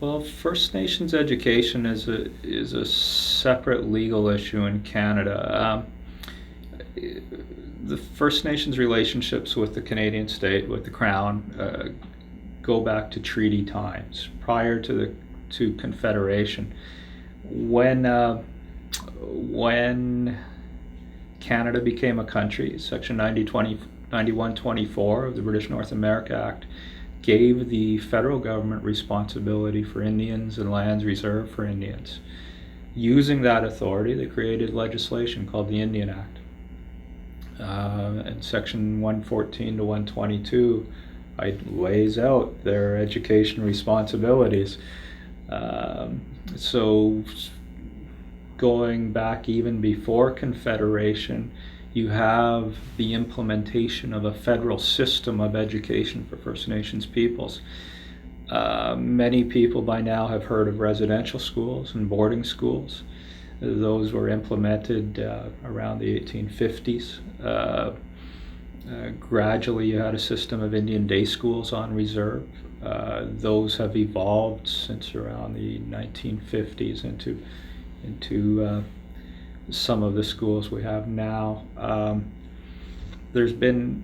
Well, First Nations education is a separate legal issue in Canada. The First Nations relationships with the Canadian state, with the Crown, go back to treaty times, prior to Confederation. When Canada became a country, Section 9124 of the British North America Act gave the federal government responsibility for Indians and lands reserved for Indians. Using that authority, they created legislation called the Indian Act. And Section 114 to 122 lays out their education responsibilities. So going back even before Confederation, you have the implementation of a federal system of education for First Nations peoples. Many people by now have heard of residential schools and boarding schools. Those were implemented around the 1850s. Gradually you had a system of Indian day schools on reserve. Those have evolved since around the 1950s into some of the schools we have now. There's been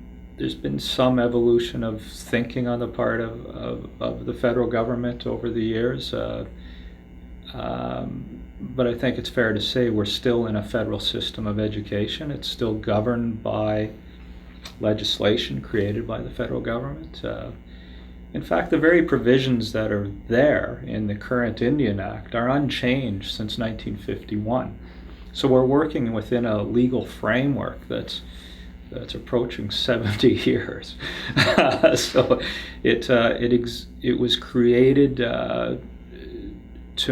some evolution of thinking on the part of the federal government over the years, but I think it's fair to say we're still in a federal system of education. It's still governed by legislation created by the federal government. In fact, the very provisions that are there in the current Indian Act are unchanged since 1951. So we're working within a legal framework that's approaching 70 years. So it was created to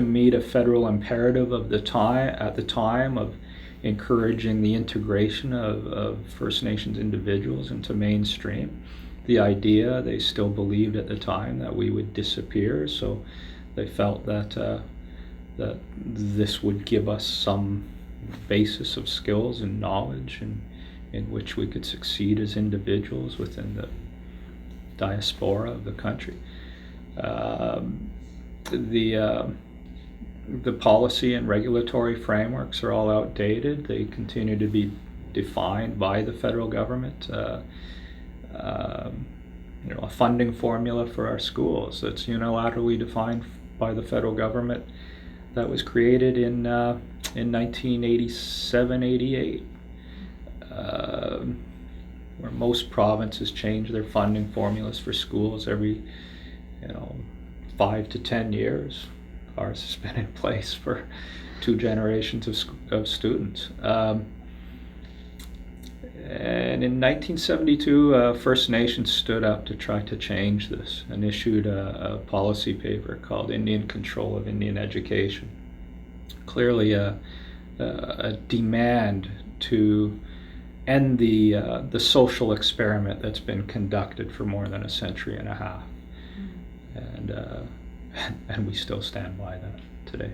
meet a federal imperative of the time at the time of encouraging the integration of First Nations individuals into mainstream. The idea, they still believed at the time that we would disappear, so they felt that this would give us some basis of skills and knowledge in which we could succeed as individuals within the diaspora of the country. The policy and regulatory frameworks are all outdated. They continue to be defined by the federal government. A funding formula for our schools that's unilaterally defined by the federal government, that was created in 1987-88, where most provinces change their funding formulas for schools every 5 to 10 years. Ours has been in place for 2 generations of students. And in 1972, First Nations stood up to try to change this and issued a policy paper called Indian Control of Indian Education. Clearly a demand to end the social experiment that's been conducted for more than a century and a half. And we still stand by that today.